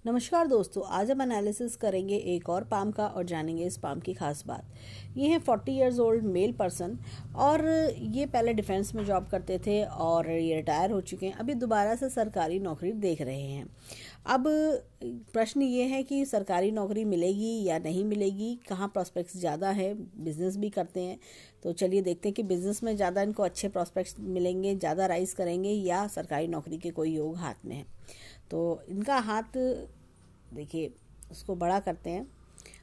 नमस्कार दोस्तों, आज हम एनालिसिस करेंगे एक और पाम का और जानेंगे इस पाम की खास बात। ये है 40 इयर्स ओल्ड मेल पर्सन और ये पहले डिफेंस में जॉब करते थे और ये रिटायर हो चुके हैं। अभी दोबारा से सरकारी नौकरी देख रहे हैं। अब प्रश्न ये है कि सरकारी नौकरी मिलेगी या नहीं मिलेगी, कहाँ प्रॉस्पेक्ट्स ज़्यादा है। बिजनेस भी करते हैं तो चलिए देखते हैं कि बिजनेस में ज़्यादा इनको अच्छे प्रॉस्पेक्ट्स मिलेंगे, ज़्यादा राइज करेंगे या सरकारी नौकरी के कोई योग हाथ में है। तो इनका हाथ देखिए, उसको बड़ा करते हैं।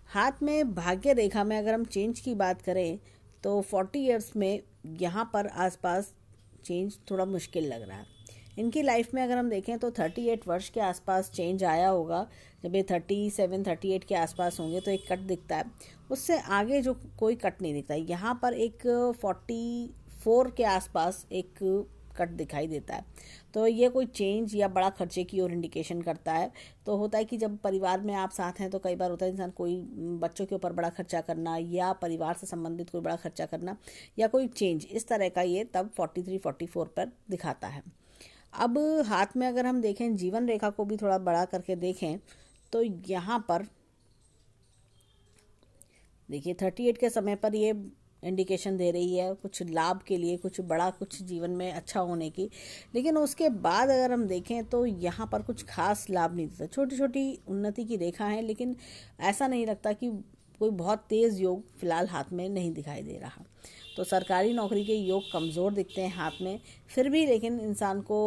हाथ में भाग्य रेखा में अगर हम चेंज की बात करें तो 40 इयर्स में यहाँ पर आसपास चेंज थोड़ा मुश्किल लग रहा है। इनकी लाइफ में अगर हम देखें तो 38 वर्ष के आसपास चेंज आया होगा। जब ये 37-38 के आसपास होंगे तो एक कट दिखता है, उससे आगे जो कोई कट नहीं दिखता। यहाँ पर एक 44 के आसपास एक कट दिखाई देता है। तो ये कोई चेंज या बड़ा खर्चे की ओर इंडिकेशन करता है। तो होता है कि जब परिवार में आप साथ हैं तो कई बार होता है इंसान कोई बच्चों के ऊपर बड़ा खर्चा करना या परिवार से संबंधित कोई बड़ा खर्चा करना या कोई चेंज इस तरह का ये तब 43-44 पर दिखाता है। अब हाथ में अगर हम देखें, जीवन रेखा को भी थोड़ा बड़ा करके देखें तो यहाँ पर देखिए 38 के समय पर ये इंडिकेशन दे रही है कुछ लाभ के लिए, कुछ बड़ा, कुछ जीवन में अच्छा होने की। लेकिन उसके बाद अगर हम देखें तो यहाँ पर कुछ खास लाभ नहीं देता। छोटी छोटी उन्नति की रेखा है, लेकिन ऐसा नहीं लगता कि कोई बहुत तेज़ योग फिलहाल हाथ में नहीं दिखाई दे रहा। तो सरकारी नौकरी के योग कमज़ोर दिखते हैं हाथ में। फिर भी लेकिन इंसान को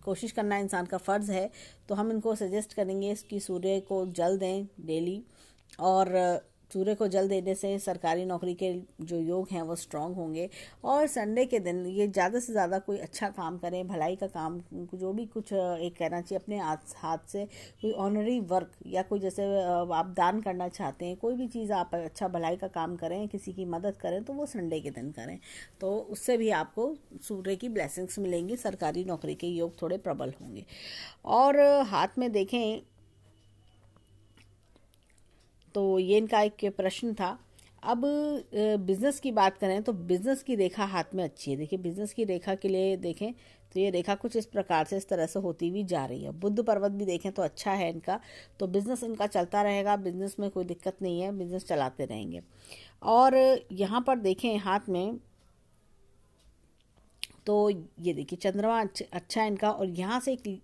कोशिश करना इंसान का फ़र्ज़ है। तो हम इनको सजेस्ट करेंगे कि सूर्य को जल दें डेली, और सूर्य को जल देने से सरकारी नौकरी के जो योग हैं वो स्ट्रांग होंगे। और संडे के दिन ये ज़्यादा से ज़्यादा कोई अच्छा काम करें, भलाई का काम, जो भी कुछ एक कहना चाहिए अपने हाथ से कोई ऑनरी वर्क या कोई जैसे आप दान करना चाहते हैं, कोई भी चीज़ आप अच्छा भलाई का काम करें, किसी की मदद करें तो वो संडे के दिन करें। तो उससे भी आपको सूर्य की ब्लेसिंग्स मिलेंगी, सरकारी नौकरी के योग थोड़े प्रबल होंगे। और हाथ में देखें तो ये इनका एक प्रश्न था। अब बिज़नेस की बात करें तो बिज़नेस की रेखा हाथ में अच्छी है। देखिए, बिज़नेस की रेखा के लिए देखें तो ये रेखा कुछ इस प्रकार से, इस तरह से होती हुई जा रही है। बुध पर्वत भी देखें तो अच्छा है इनका। तो बिज़नेस इनका चलता रहेगा, बिज़नेस में कोई दिक्कत नहीं है, बिज़नेस चलाते रहेंगे। और यहाँ पर देखें हाथ में तो ये देखिए चंद्रमा अच्छा है इनका, और यहाँ से एक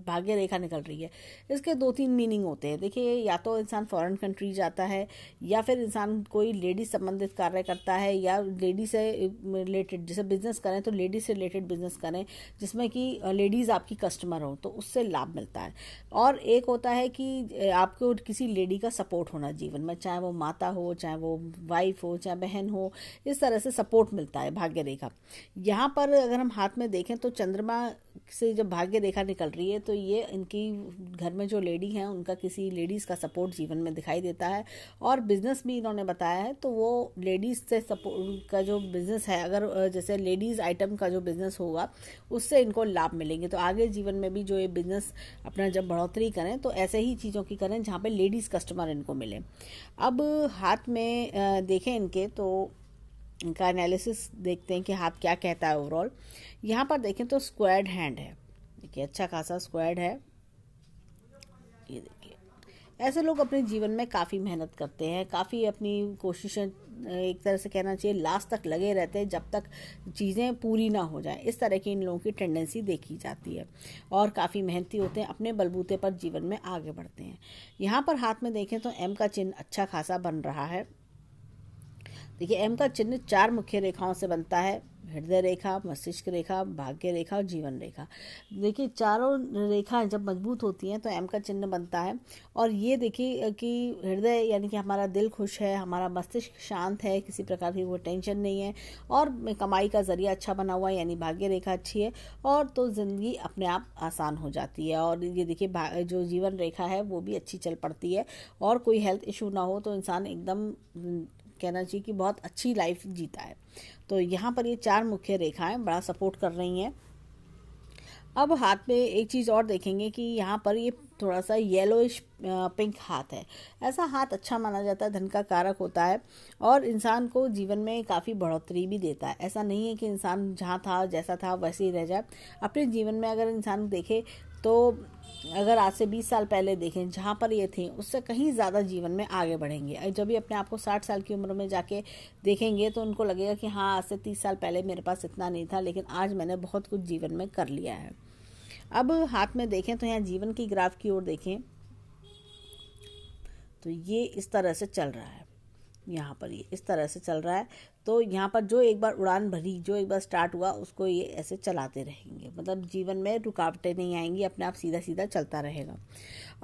भाग्य रेखा निकल रही है। इसके 2-3 मीनिंग होते हैं। देखिए, या तो इंसान फॉरेन कंट्री जाता है, या फिर इंसान कोई लेडीज संबंधित कार्य करता है, या लेडीज से रिलेटेड जैसे बिजनेस करें तो लेडीज से रिलेटेड बिजनेस करें जिसमें कि लेडीज़ आपकी कस्टमर हो, तो उससे लाभ मिलता है। और एक होता है कि आपको किसी लेडी का सपोर्ट होना जीवन में, चाहे वो माता हो, चाहे वो वाइफ हो, चाहे बहन हो, इस तरह से सपोर्ट मिलता है भाग्य रेखा। यहाँ पर अगर हम हाथ में देखें तो चंद्रमा से जब भाग्य रेखा निकल रही है तो ये इनकी घर में जो लेडी हैं उनका किसी लेडीज़ का सपोर्ट जीवन में दिखाई देता है। और बिजनेस भी इन्होंने बताया है तो वो लेडीज़ से सपोर्ट का जो बिज़नेस है, अगर जैसे लेडीज़ आइटम का जो बिज़नेस होगा उससे इनको लाभ मिलेंगे। तो आगे जीवन में भी जो ये बिज़नेस अपना जब बढ़ोतरी करें तो ऐसे ही चीज़ों की करें जहाँ पे लेडीज़ कस्टमर इनको मिले। अब हाथ में देखें इनके तो इनका एनालिसिस देखते हैं कि हाथ क्या कहता है ओवरऑल। यहाँ पर देखें तो स्क्वायर्ड हैंड है। देखिए, अच्छा खासा स्क्वायर्ड है। ये देखिए, ऐसे लोग अपने जीवन में काफ़ी मेहनत करते हैं, काफ़ी अपनी कोशिशें एक तरह से कहना चाहिए लास्ट तक लगे रहते हैं जब तक चीज़ें पूरी ना हो जाए। इस तरह की इन लोगों की टेंडेंसी देखी जाती है और काफ़ी मेहनती होते हैं, अपने बलबूते पर जीवन में आगे बढ़ते हैं। यहाँ पर हाथ में देखें तो एम का चिन्ह अच्छा खासा बन रहा है। देखिए, एम का चिन्ह 4 मुख्य रेखाओं से बनता है: हृदय रेखा, मस्तिष्क रेखा, भाग्य रेखा और जीवन रेखा। देखिए, चारों रेखाएं जब मजबूत होती हैं तो एम का चिन्ह बनता है। और ये देखिए कि हृदय यानी कि हमारा दिल खुश है, हमारा मस्तिष्क शांत है, किसी प्रकार की वो टेंशन नहीं है, और कमाई का जरिया अच्छा बना हुआ है यानी भाग्य रेखा अच्छी है, और तो ज़िंदगी अपने आप आसान हो जाती है। और ये देखिए जो जीवन रेखा है वो भी अच्छी चल पड़ती है, और कोई हेल्थ इशू ना हो तो इंसान एकदम कहना चाहिए कि बहुत अच्छी लाइफ जीता है। तो यहाँ पर ये 4 मुख्य रेखाएं बड़ा सपोर्ट कर रही हैं। अब हाथ पे एक चीज़ और देखेंगे कि यहाँ पर ये थोड़ा सा येलोइश पिंक हाथ है। ऐसा हाथ अच्छा माना जाता है, धन का कारक होता है और इंसान को जीवन में काफ़ी बढ़ोतरी भी देता है। ऐसा नहीं है कि इंसान जहाँ था जैसा था वैसे ही रह जाए। अपने जीवन में अगर इंसान देखे तो अगर आज से 20 साल पहले देखें जहाँ पर ये थी, उससे कहीं ज़्यादा जीवन में आगे बढ़ेंगे। और जब भी अपने आप को 60 साल की उम्र में जाके देखेंगे तो उनको लगेगा कि हाँ, आज से 30 साल पहले मेरे पास इतना नहीं था, लेकिन आज मैंने बहुत कुछ जीवन में कर लिया है। अब हाथ में देखें तो यहाँ जीवन की ग्राफ की ओर देखें तो ये इस तरह से चल रहा है, यहाँ पर ये इस तरह से चल रहा है। तो यहाँ पर जो एक बार उड़ान भरी, जो एक बार स्टार्ट हुआ, उसको ये ऐसे चलाते रहेंगे, मतलब जीवन में रुकावटें नहीं आएंगी, अपने आप सीधा सीधा चलता रहेगा।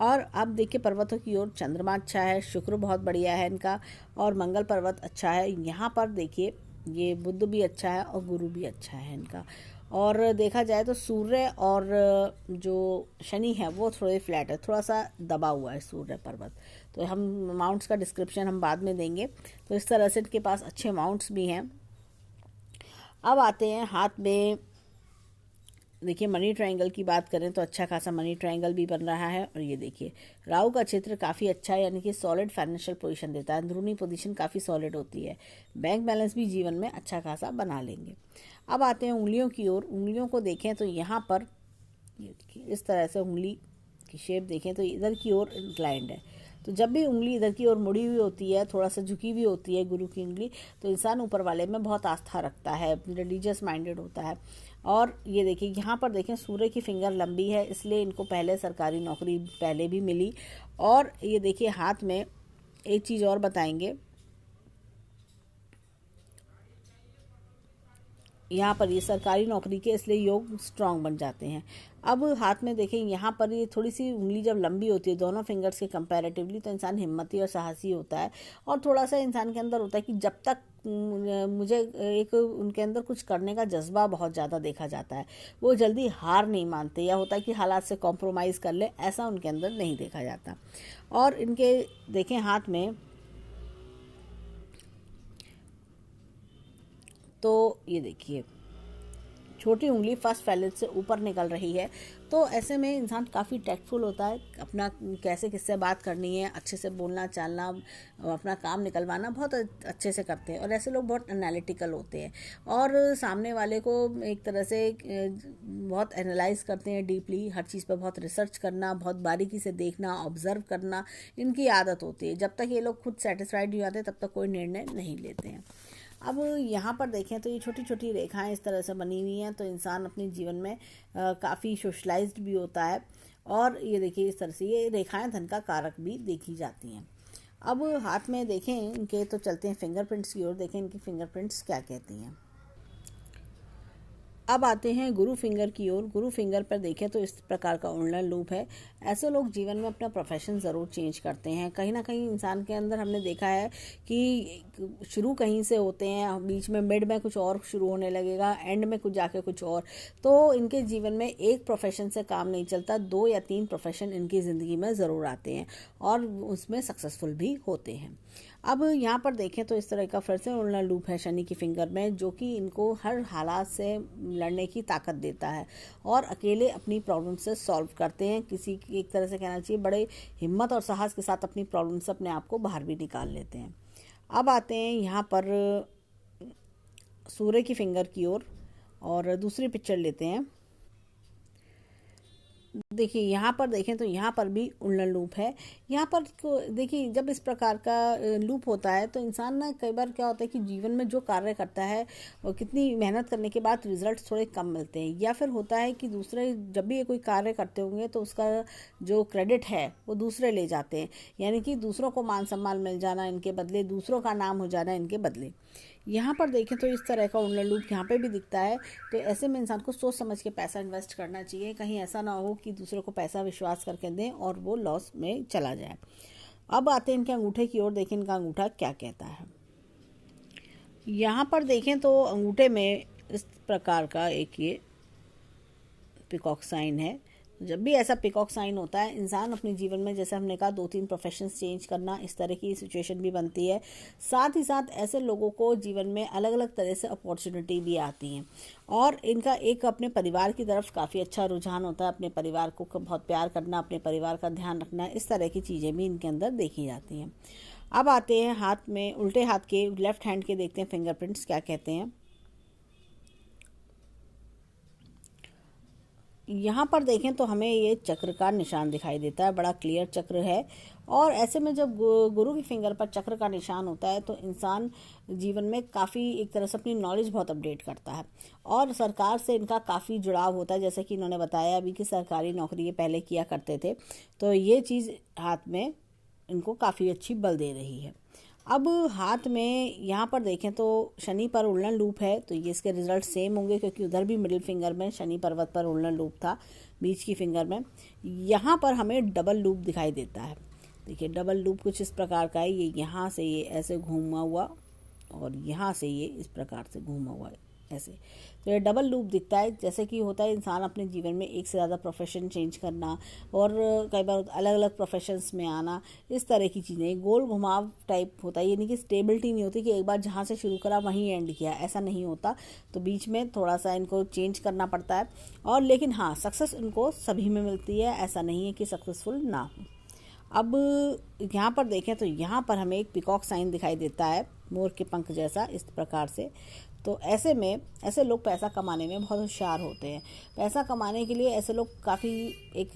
और अब देखिए पर्वतों की ओर चंद्रमा अच्छा है, शुक्र बहुत बढ़िया है इनका, और मंगल पर्वत अच्छा है। यहाँ पर देखिए ये बुध भी अच्छा है और गुरु भी अच्छा है इनका। और देखा जाए तो सूर्य और जो शनि है वो थोड़े फ्लैट है, थोड़ा सा दबा हुआ है सूर्य पर्वत। तो हम माउंट्स का डिस्क्रिप्शन हम बाद में देंगे। तो इस तरह से इनके पास अच्छे माउंट्स भी हैं। अब आते हैं हाथ में, देखिए मनी ट्रायंगल की बात करें तो अच्छा खासा मनी ट्रायंगल भी बन रहा है। और ये देखिए राहु का क्षेत्र काफ़ी अच्छा है, यानी कि सॉलिड फाइनेंशियल पोजीशन देता है, अंदरूनी पोजीशन काफ़ी सॉलिड होती है, बैंक बैलेंस भी जीवन में अच्छा खासा बना लेंगे। अब आते हैं उंगलियों की ओर। उंगलियों को देखें तो यहाँ पर ये देखिए इस तरह से उंगली की शेप देखें तो इधर की ओर इंक्लाइंड है। तो जब भी उंगली इधर की ओर मुड़ी हुई होती है, थोड़ा सा झुकी हुई होती है गुरु की उंगली, तो इंसान ऊपर वाले में बहुत आस्था रखता है, रिलीजियस माइंडेड होता है। और ये देखिए यहाँ पर देखें सूर्य की फिंगर लंबी है, इसलिए इनको पहले सरकारी नौकरी पहले भी मिली। और ये देखिए हाथ में एक चीज़ और बताएंगे, यहाँ पर ये सरकारी नौकरी के इसलिए योग स्ट्रांग बन जाते हैं। अब हाथ में देखें यहाँ पर ये थोड़ी सी उंगली जब लंबी होती है दोनों फिंगर्स के कंपैरेटिवली, तो इंसान हिम्मती और साहसी होता है। और थोड़ा सा इंसान के अंदर होता है कि जब तक मुझे एक उनके अंदर कुछ करने का जज्बा बहुत ज़्यादा देखा जाता है, वो जल्दी हार नहीं मानते, या होता है कि हालात से कॉम्प्रोमाइज़ कर ले, ऐसा उनके अंदर नहीं देखा जाता। और इनके देखें हाथ में तो ये देखिए छोटी उंगली फर्स्ट फैलेट से ऊपर निकल रही है। तो ऐसे में इंसान काफ़ी टैक्टफुल होता है, अपना कैसे किससे बात करनी है, अच्छे से बोलना चालना, अपना काम निकलवाना बहुत अच्छे से करते हैं। और ऐसे लोग बहुत एनालिटिकल होते हैं और सामने वाले को एक तरह से बहुत एनालाइज करते हैं डीपली, हर चीज़ पर बहुत रिसर्च करना, बहुत बारीकी से देखना, ऑब्जर्व करना इनकी आदत होती है। जब तक ये लोग खुद सेटिस्फाइड नहीं होते तब तक कोई निर्णय नहीं लेते हैं। अब यहाँ पर देखें तो ये छोटी छोटी रेखाएं इस तरह से बनी हुई हैं, तो इंसान अपने जीवन में काफ़ी सोशलाइज्ड भी होता है। और ये देखिए इस तरह से ये रेखाएं धन का कारक भी देखी जाती हैं। अब हाथ में देखें इनके तो चलते हैं फिंगरप्रिंट्स की ओर, देखें इनकी फिंगरप्रिंट्स क्या कहती हैं। अब आते हैं गुरु फिंगर की ओर। गुरु फिंगर पर देखें तो इस प्रकार का उल्लंघन लूप है। ऐसे लोग जीवन में अपना प्रोफेशन ज़रूर चेंज करते हैं। कहीं ना कहीं इंसान के अंदर हमने देखा है कि शुरू कहीं से होते हैं, बीच में मिड में कुछ और शुरू होने लगेगा, एंड में कुछ जाके कुछ और। तो इनके जीवन में एक प्रोफेशन से काम नहीं चलता, 2 या 3 प्रोफेशन इनकी ज़िंदगी में ज़रूर आते हैं और उसमें सक्सेसफुल भी होते हैं। अब यहाँ पर देखें तो इस तरह का फिर से उल्लंघन लूप है शनि की फिंगर में, जो कि इनको हर हालात से लड़ने की ताकत देता है और अकेले अपनी प्रॉब्लम से सॉल्व करते हैं। किसी एक तरह से कहना चाहिए बड़े हिम्मत और साहस के साथ अपनी प्रॉब्लम से अपने आप को बाहर भी निकाल लेते हैं। अब आते हैं यहाँ पर सूर्य की फिंगर की ओर और दूसरी पिक्चर लेते हैं। देखिए यहाँ पर देखें तो यहाँ पर भी उल्लंघन लूप है। यहाँ पर देखिए जब इस प्रकार का लूप होता है तो इंसान ना कई बार क्या होता है कि जीवन में जो कार्य करता है और कितनी मेहनत करने के बाद रिजल्ट थोड़े कम मिलते हैं, या फिर होता है कि दूसरे जब भी ये कोई कार्य करते होंगे तो उसका जो क्रेडिट है वो दूसरे ले जाते हैं, यानी कि दूसरों को मान सम्मान मिल जाना इनके बदले, दूसरों का नाम हो जाना इनके बदले। यहाँ पर देखें तो इस तरह का उल्लंघन लूप यहाँ पे भी दिखता है। तो ऐसे में इंसान को सोच समझ के पैसा इन्वेस्ट करना चाहिए, कहीं ऐसा ना हो कि दूसरों को पैसा विश्वास करके दें और वो लॉस में चला जाए। अब आते हैं इनके अंगूठे की ओर, देखें इनका अंगूठा क्या कहता है। यहाँ पर देखें तो अंगूठे में इस प्रकार का एक ये पिकॉक साइन है। जब भी ऐसा पिकॉक साइन होता है इंसान अपने जीवन में, जैसे हमने कहा, 2-3 प्रोफेशंस चेंज करना, इस तरह की सिचुएशन भी बनती है। साथ ही साथ ऐसे लोगों को जीवन में अलग अलग तरह से अपॉर्चुनिटी भी आती हैं और इनका एक अपने परिवार की तरफ काफ़ी अच्छा रुझान होता है, अपने परिवार को बहुत प्यार करना, अपने परिवार का ध्यान रखना, इस तरह की चीज़ें भी इनके अंदर देखी जाती हैं। अब आते हैं हाथ में, उल्टे हाथ के, लेफ्ट हैंड के, देखते हैं फिंगरप्रिंट्स क्या कहते हैं। यहाँ पर देखें तो हमें ये चक्र का निशान दिखाई देता है, बड़ा क्लियर चक्र है। और ऐसे में जब गुरु की फिंगर पर चक्र का निशान होता है तो इंसान जीवन में काफ़ी एक तरह से अपनी नॉलेज बहुत अपडेट करता है और सरकार से इनका काफ़ी जुड़ाव होता है। जैसे कि इन्होंने बताया अभी कि सरकारी नौकरी ये पहले किया करते थे, तो ये चीज़ हाथ में इनको काफ़ी अच्छी बल दे रही है। अब हाथ में यहाँ पर देखें तो शनि पर उल्लण लूप है, तो ये इसके रिजल्ट सेम होंगे क्योंकि उधर भी मिडिल फिंगर में शनि पर्वत पर उल्लण लूप था, बीच की फिंगर में। यहाँ पर हमें डबल लूप दिखाई देता है। देखिए डबल लूप कुछ इस प्रकार का है, ये यहाँ से ये ऐसे घूमा हुआ और यहाँ से ये इस प्रकार से घूमा हुआ है ऐसे। तो ये डबल लूप दिखता है। जैसे कि होता है इंसान अपने जीवन में एक से ज़्यादा प्रोफेशन चेंज करना और कई बार अलग अलग प्रोफेशंस में आना, इस तरह की चीज़ें गोल घुमाव टाइप होता है। ये नहीं कि स्टेबिलिटी नहीं होती कि एक बार जहाँ से शुरू करा वहीं एंड किया, ऐसा नहीं होता। तो बीच में थोड़ा सा इनको चेंज करना पड़ता है और लेकिन हाँ, सक्सेस इनको सभी में मिलती है, ऐसा नहीं है कि सक्सेसफुल ना हो। अब यहाँ पर देखें तो यहाँ पर हमें एक पिकॉक साइन दिखाई देता है, मोर के पंख जैसा इस प्रकार से। तो ऐसे में ऐसे लोग पैसा कमाने में बहुत होशियार होते हैं। पैसा कमाने के लिए ऐसे लोग काफ़ी एक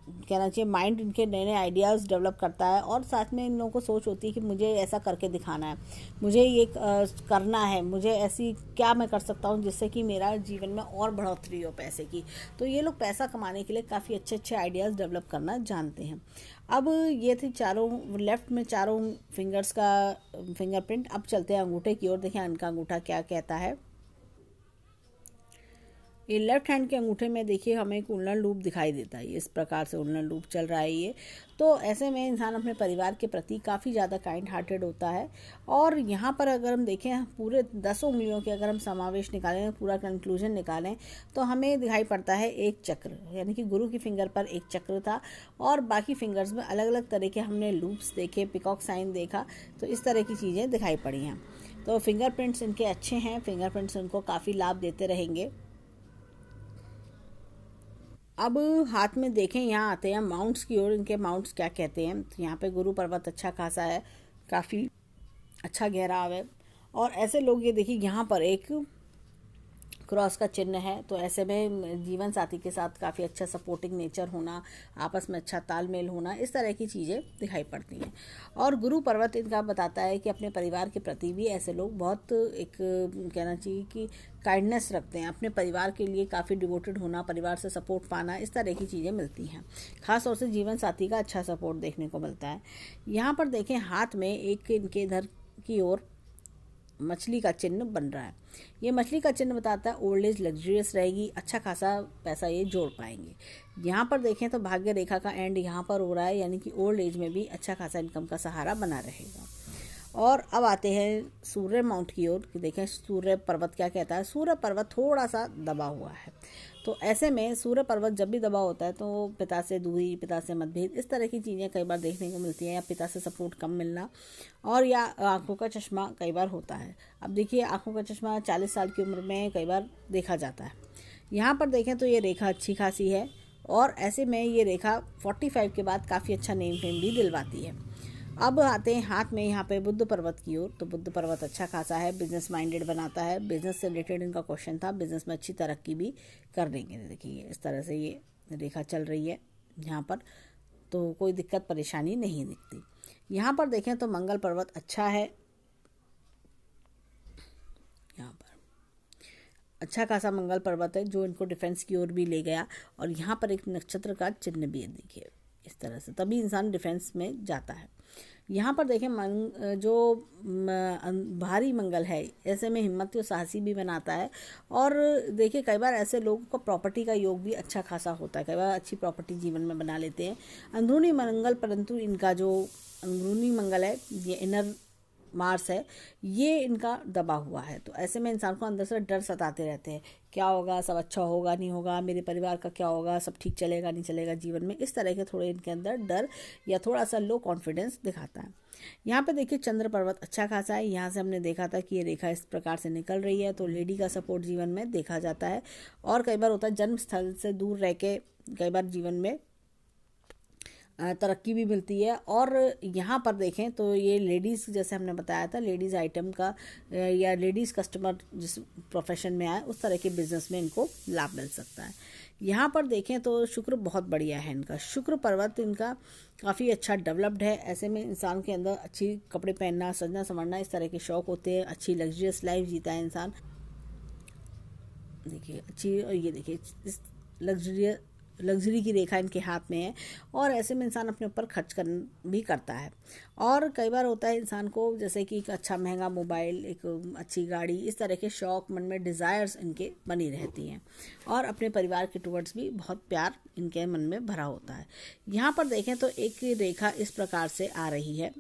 कहना चाहिए माइंड इनके नए नए आइडियाज़ डेवलप करता है और साथ में इन लोगों को सोच होती है कि मुझे ऐसा करके दिखाना है, मुझे ये करना है, मुझे ऐसी क्या मैं कर सकता हूँ जिससे कि मेरा जीवन में और बढ़ोतरी हो पैसे की। तो ये लोग पैसा कमाने के लिए काफ़ी अच्छे अच्छे आइडियाज़ डेवलप करना जानते हैं। अब ये थी चारों लेफ्ट में चारों फिंगर्स का फिंगरप्रिंट। अब चलते हैं अंगूठे की ओर, देखें इनका अंगूठा क्या कहता है। ये लेफ्ट हैंड के अंगूठे में देखिए हमें एक उल्लण लूप दिखाई देता है, इस प्रकार से उल्लण लूप चल रहा है ये। तो ऐसे में इंसान अपने परिवार के प्रति काफ़ी ज़्यादा काइंड हार्टेड होता है। और यहाँ पर अगर हम देखें पूरे 10 उंगलियों के अगर हम समावेश निकालें, पूरा कंक्लूजन निकालें, तो हमें दिखाई पड़ता है एक चक्र, यानी कि गुरु की फिंगर पर एक चक्र था और बाकी फिंगर्स में अलग अलग तरह के हमने लूप्स देखे, पिकॉक साइन देखा, तो इस तरह की चीज़ें दिखाई पड़ी हैं। तो फिंगरप्रिंट्स इनके अच्छे हैं, फिंगरप्रिंट्स इनको काफ़ी लाभ देते रहेंगे। अब हाथ में देखें, यहाँ आते हैं माउंट्स की ओर। इनके माउंट्स क्या कहते हैं, तो यहाँ पे गुरु पर्वत अच्छा खासा है, काफ़ी अच्छा गहराव है। और ऐसे लोग ये देखिए यहाँ पर एक क्रॉस का चिन्ह है, तो ऐसे में जीवन साथी के साथ काफ़ी अच्छा सपोर्टिंग नेचर होना, आपस में अच्छा तालमेल होना, इस तरह की चीज़ें दिखाई पड़ती हैं। और गुरु पर्वत इनका बताता है कि अपने परिवार के प्रति भी ऐसे लोग बहुत एक कहना चाहिए कि काइंडनेस रखते हैं, अपने परिवार के लिए काफ़ी डिवोटेड होना, परिवार से सपोर्ट पाना, इस तरह की चीज़ें मिलती हैं। खास तौर से जीवन साथी का अच्छा सपोर्ट देखने को मिलता है। यहाँ पर देखें हाथ में एक इनके इधर की ओर मछली का चिन्ह बन रहा है। ये मछली का चिन्ह बताता है ओल्ड एज लग्जरियस रहेगी, अच्छा खासा पैसा ये जोड़ पाएंगे। यहाँ पर देखें तो भाग्य रेखा का एंड यहाँ पर हो रहा है, यानी कि ओल्ड एज में भी अच्छा खासा इनकम का सहारा बना रहेगा। और अब आते हैं सूर्य माउंट की ओर कि देखें सूर्य पर्वत क्या कहता है। सूर्य पर्वत थोड़ा सा दबा हुआ है, तो ऐसे में सूर्य पर्वत जब भी दबा होता है तो पिता से दूरी, पिता से मतभेद, इस तरह की चीज़ें कई बार देखने को मिलती हैं, या पिता से सपोर्ट कम मिलना, और या आंखों का चश्मा कई बार होता है। अब देखिए आंखों का चश्मा 40 साल की उम्र में कई बार देखा जाता है। यहाँ पर देखें तो ये रेखा अच्छी खासी है और ऐसे में ये रेखा 45 के बाद काफ़ी अच्छा नेम फेम भी दिलवाती है। अब आते हैं हाथ में यहाँ पे बुद्ध पर्वत की ओर। तो बुद्ध पर्वत अच्छा खासा है, बिजनेस माइंडेड बनाता है, बिजनेस से रिलेटेड इनका क्वेश्चन था, बिजनेस में अच्छी तरक्की भी कर लेंगे। देखिए इस तरह से ये रेखा चल रही है यहाँ पर, तो कोई दिक्कत परेशानी नहीं दिखती। यहाँ पर देखें तो मंगल पर्वत अच्छा है, यहाँ पर अच्छा खासा मंगल पर्वत है जो इनको डिफेंस की ओर भी ले गया। और यहाँ पर एक नक्षत्र का चिन्ह भी है, देखिए इस तरह से, तभी इंसान डिफेंस में जाता है। यहाँ पर देखें जो भारी मंगल है, ऐसे में हिम्मती और साहसी भी बनाता है। और देखिए कई बार ऐसे लोगों को प्रॉपर्टी का योग भी अच्छा खासा होता है, कई बार अच्छी प्रॉपर्टी जीवन में बना लेते हैं। अंदरूनी मंगल, परंतु इनका जो अंदरूनी मंगल है, ये इनर मार्स है, ये इनका दबा हुआ है। तो ऐसे में इंसान को अंदर से डर सताते रहते हैं, क्या होगा, सब अच्छा होगा नहीं होगा, मेरे परिवार का क्या होगा, सब ठीक चलेगा नहीं चलेगा जीवन में, इस तरह के थोड़े इनके अंदर डर या थोड़ा सा लो कॉन्फिडेंस दिखाता है। यहाँ पे देखिए चंद्र पर्वत अच्छा खासा है, यहाँ से हमने देखा था कि ये रेखा इस प्रकार से निकल रही है, तो लेडी का सपोर्ट जीवन में देखा जाता है। और कई बार होता है जन्म स्थल से दूर रह के कई बार जीवन में तरक्की भी मिलती है। और यहाँ पर देखें तो ये लेडीज़, जैसे हमने बताया था, लेडीज़ आइटम का या लेडीज़ कस्टमर जिस प्रोफेशन में आए उस तरह के बिजनेस में इनको लाभ मिल सकता है। यहाँ पर देखें तो शुक्र बहुत बढ़िया है इनका, शुक्र पर्वत इनका काफ़ी अच्छा डेवलप्ड है। ऐसे में इंसान के अंदर अच्छी कपड़े पहनना, सजना संवरना, इस तरह के शौक होते हैं, अच्छी लग्जरियस लाइफ जीता है इंसान। देखिए अच्छी, और ये देखिए इस लग्जरी की रेखा इनके हाथ में है, और ऐसे में इंसान अपने ऊपर खर्च कर भी करता है। और कई बार होता है इंसान को, जैसे कि एक अच्छा महंगा मोबाइल, एक अच्छी गाड़ी, इस तरह के शौक मन में डिज़ायर्स इनके बनी रहती हैं, और अपने परिवार के टुवर्ड्स भी बहुत प्यार इनके मन में भरा होता है। यहाँ पर देखें तो एक रेखा इस प्रकार से आ रही है,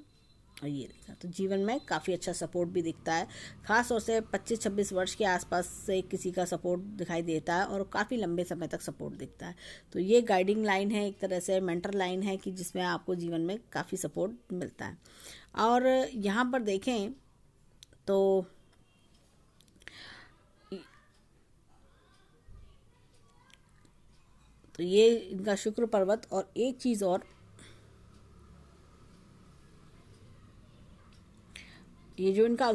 और ये रेखा तो जीवन में काफ़ी अच्छा सपोर्ट भी दिखता है, ख़ास तौर से 25-26 वर्ष के आसपास से किसी का सपोर्ट दिखाई देता है, और काफ़ी लंबे समय तक सपोर्ट दिखता है। तो ये गाइडिंग लाइन है, एक तरह से मेंटर लाइन है कि जिसमें आपको जीवन में काफ़ी सपोर्ट मिलता है। और यहाँ पर देखें तो ये इनका शुक्र पर्वत, और एक चीज़ और, ये जो इनका,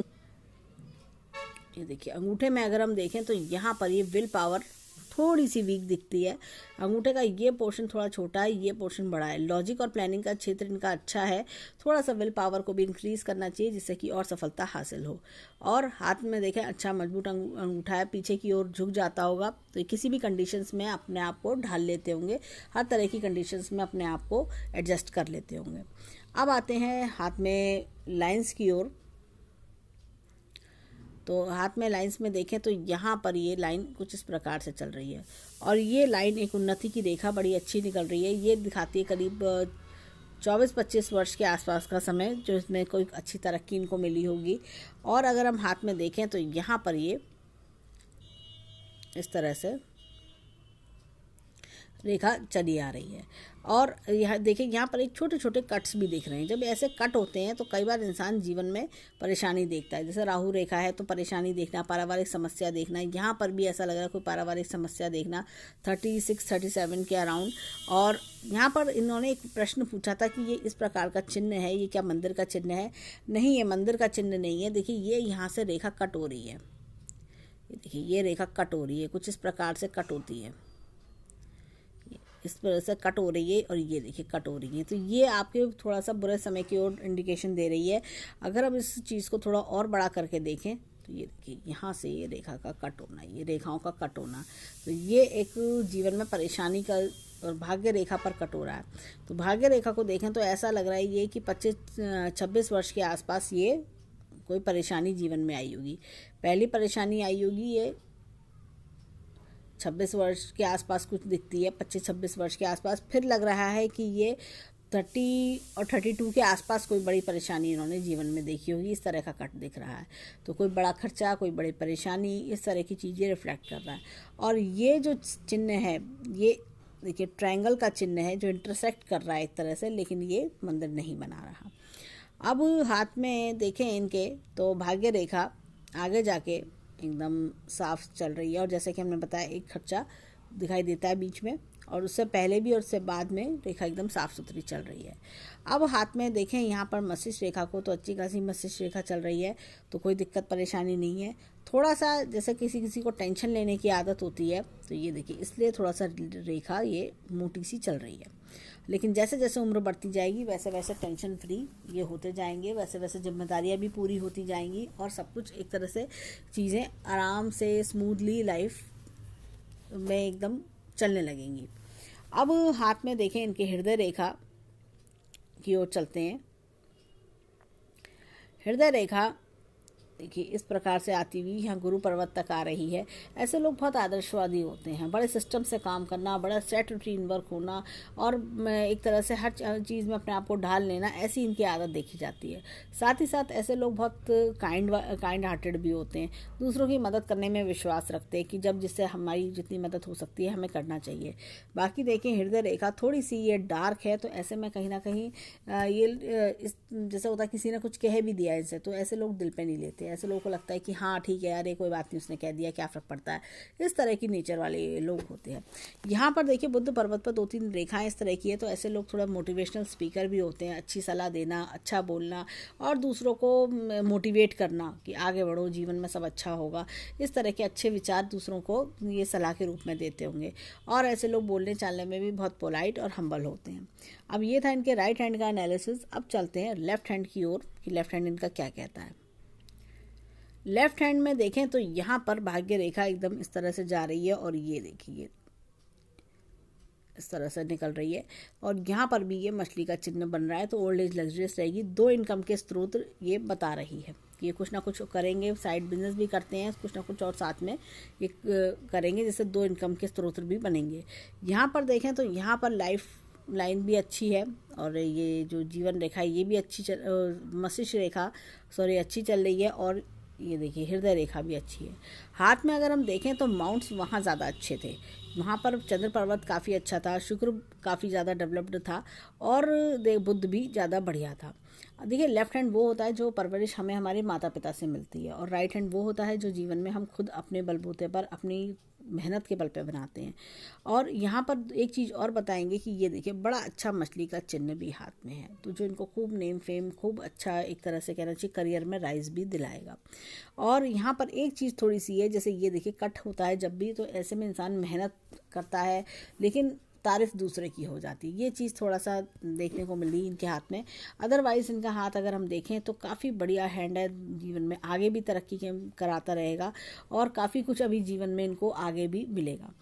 ये देखिए अंगूठे में अगर हम देखें तो यहाँ पर ये विल पावर थोड़ी सी वीक दिखती है। अंगूठे का ये पोर्शन थोड़ा छोटा है, ये पोर्शन बड़ा है। लॉजिक और प्लानिंग का क्षेत्र इनका अच्छा है, थोड़ा सा विल पावर को भी इंक्रीज करना चाहिए जिससे कि और सफलता हासिल हो। और हाथ में देखें अच्छा मजबूत अंगूठा है, पीछे की ओर झुक जाता होगा, तो किसी भी कंडीशंस में अपने आप को ढाल लेते होंगे, हर तरह की कंडीशंस में अपने आप को एडजस्ट कर लेते होंगे। अब आते हैं हाथ में लाइन्स की ओर। तो हाथ में लाइंस में देखें तो यहाँ पर ये लाइन कुछ इस प्रकार से चल रही है, और ये लाइन एक उन्नति की रेखा बड़ी अच्छी निकल रही है। ये दिखाती है करीब 24-25 वर्ष के आसपास का समय, जो इसमें कोई अच्छी तरक्की इनको मिली होगी। और अगर हम हाथ में देखें तो यहाँ पर ये इस तरह से रेखा चली आ रही है, और यह देखिए यहाँ पर एक छोटे छोटे कट्स भी दिख रहे हैं। जब ऐसे कट होते हैं तो कई बार इंसान जीवन में परेशानी देखता है, जैसे राहु रेखा है तो परेशानी देखना, पारिवारिक समस्या देखना। यहाँ पर भी ऐसा लग रहा है कोई पारिवारिक समस्या देखना 36-37 के अराउंड। और यहाँ पर इन्होंने एक प्रश्न पूछा था कि ये इस प्रकार का चिन्ह है, ये क्या मंदिर का चिन्ह है? नहीं, ये मंदिर का चिन्ह नहीं है। देखिए ये यहाँ से रेखा कट हो रही है, ये देखिए ये रेखा कट हो रही है, कुछ इस प्रकार से कट होती है, इस तरह से कट हो रही है, और ये देखिए कट हो रही है। तो ये आपके थोड़ा सा बुरे समय की ओर इंडिकेशन दे रही है। अगर अब इस चीज़ को थोड़ा और बड़ा करके देखें तो ये देखिए यहाँ से ये रेखा का कट होना, ये रेखाओं का कट होना, तो ये एक जीवन में परेशानी का, और भाग्य रेखा पर कट हो रहा है। तो भाग्य रेखा को देखें तो ऐसा लग रहा है ये कि 25-26 वर्ष के आसपास ये कोई परेशानी जीवन में आई होगी। पहली परेशानी आई होगी ये 26 वर्ष के आसपास कुछ दिखती है, 25-26 वर्ष के आसपास। फिर लग रहा है कि ये 30 और 32 के आसपास कोई बड़ी परेशानी इन्होंने जीवन में देखी होगी, इस तरह का कट दिख रहा है। तो कोई बड़ा खर्चा, कोई बड़ी परेशानी, इस तरह की चीज़ें रिफ्लेक्ट कर रहा है। और ये जो चिन्ह है, ये देखिए ट्रायंगल का चिन्ह है जो इंटरसेक्ट कर रहा है एक तरह से, लेकिन ये मंदिर नहीं बना रहा। अब हाथ में देखें इनके तो भाग्य रेखा आगे जाके एकदम साफ चल रही है, और जैसे कि हमने बताया एक खर्चा दिखाई देता है बीच में, और उससे पहले भी और उससे बाद में रेखा एकदम साफ सुथरी चल रही है। अब हाथ में देखें यहाँ पर मस्तिष्क रेखा को, तो अच्छी खासी मस्तिष्क रेखा चल रही है, तो कोई दिक्कत परेशानी नहीं है। थोड़ा सा जैसे किसी को टेंशन लेने की आदत होती है, तो ये देखिए इसलिए थोड़ा सा रेखा ये मोटी सी चल रही है। लेकिन जैसे जैसे उम्र बढ़ती जाएगी वैसे वैसे टेंशन फ्री ये होते जाएंगे, वैसे वैसे जिम्मेदारियां भी पूरी होती जाएंगी, और सब कुछ एक तरह से चीज़ें आराम से स्मूथली लाइफ में एकदम चलने लगेंगी। अब हाथ में देखें इनके हृदय रेखा की ओर चलते हैं। हृदय रेखा देखिए इस प्रकार से आती हुई यहाँ गुरु पर्वत तक आ रही है। ऐसे लोग बहुत आदर्शवादी होते हैं, बड़े सिस्टम से काम करना, बड़ा सेट रूटीन वर्क होना, और एक तरह से हर चीज़ में अपने आप को ढाल लेना, ऐसी इनकी आदत देखी जाती है। साथ ही साथ ऐसे लोग बहुत काइंड हार्टेड भी होते हैं, दूसरों की मदद करने में विश्वास रखते हैं कि जब जिससे हमारी जितनी मदद हो सकती है हमें करना चाहिए। बाकी देखिए हृदय रेखा थोड़ी सी ये डार्क है, तो ऐसे में कहीं ना कहीं ये जैसे होता है किसी ने कुछ कह भी दिया इनसे, तो ऐसे लोग दिल पे नहीं लेते, हैं। ऐसे लोगों को लगता है कि हाँ ठीक है, अरे कोई बात नहीं, उसने कह दिया, क्या फ़र्क पड़ता है। इस तरह की नेचर वाले लोग होते हैं। यहाँ पर देखिए बुद्ध पर्वत पर 2-3 रेखाएं इस तरह की है, तो ऐसे लोग थोड़ा मोटिवेशनल स्पीकर भी होते हैं। अच्छी सलाह देना, अच्छा बोलना और दूसरों को मोटिवेट करना कि आगे बढ़ो, जीवन में सब अच्छा होगा, इस तरह के अच्छे विचार दूसरों को ये सलाह के रूप में देते होंगे। और ऐसे लोग बोलने चालने में भी बहुत पोलाइट और हम्बल होते हैं। अब ये था इनके राइट हैंड का एनालिसिस। अब चलते हैं लेफ्ट हैंड की ओर कि लेफ्ट हैंड इनका क्या कहता है। लेफ्ट हैंड में देखें तो यहाँ पर भाग्य रेखा एकदम इस तरह से जा रही है और ये देखिए इस तरह से निकल रही है और यहाँ पर भी ये मछली का चिन्ह बन रहा है। तो ओल्ड एज लग्जरियस रहेगी। 2 इनकम के स्रोत ये बता रही है। ये कुछ ना कुछ करेंगे, साइड बिजनेस भी करते हैं, कुछ ना कुछ और साथ में ये करेंगे, जिससे 2 इनकम के स्रोत भी बनेंगे। यहाँ पर देखें तो यहाँ पर लाइफ लाइन भी अच्छी है और ये जो जीवन रेखा है ये भी अच्छी मस्तिष्क रेखा अच्छी चल रही है। और ये देखिए हृदय रेखा भी अच्छी है। हाथ में अगर हम देखें तो माउंट्स वहाँ ज़्यादा अच्छे थे। वहाँ पर चंद्र पर्वत काफ़ी अच्छा था, शुक्र काफ़ी ज़्यादा डेवलप्ड था और बुध भी ज़्यादा बढ़िया था। देखिए लेफ्ट हैंड वो होता है जो परवरिश हमें हमारे माता पिता से मिलती है और राइट हैंड वो होता है जो जीवन में हम खुद अपने बलबूते पर अपनी मेहनत के बल पे बनाते हैं। और यहाँ पर एक चीज़ और बताएंगे कि ये देखिए बड़ा अच्छा मछली का चिन्ह भी हाथ में है, तो जो इनको खूब नेम फेम, खूब अच्छा एक तरह से कहना चाहिए करियर में राइज भी दिलाएगा। और यहाँ पर एक चीज़ थोड़ी सी है, जैसे ये देखिए कट होता है जब भी, तो ऐसे में इंसान मेहनत करता है लेकिन तारीफ दूसरे की हो जाती है। ये चीज़ थोड़ा सा देखने को मिली इनके हाथ में। अदरवाइज़ इनका हाथ अगर हम देखें तो काफ़ी बढ़िया हैंड है, जीवन में आगे भी तरक्की कराता रहेगा और काफ़ी कुछ अभी जीवन में इनको आगे भी मिलेगा।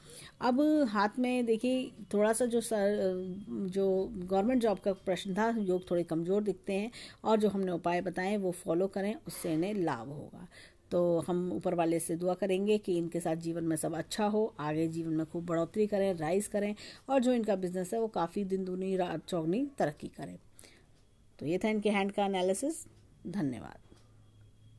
अब हाथ में देखिए थोड़ा सा जो गवर्नमेंट जॉब का प्रश्न था, योग थोड़े कमज़ोर दिखते हैं और जो हमने उपाय बताए वो फॉलो करें, उससे इन्हें लाभ होगा। तो हम ऊपर वाले से दुआ करेंगे कि इनके साथ जीवन में सब अच्छा हो, आगे जीवन में खूब बढ़ोतरी करें, राइज करें और जो इनका बिजनेस है वो काफ़ी दिन दूनी रात चौगनी तरक्की करें। तो ये था इनके हैंड का एनालिसिस। धन्यवाद।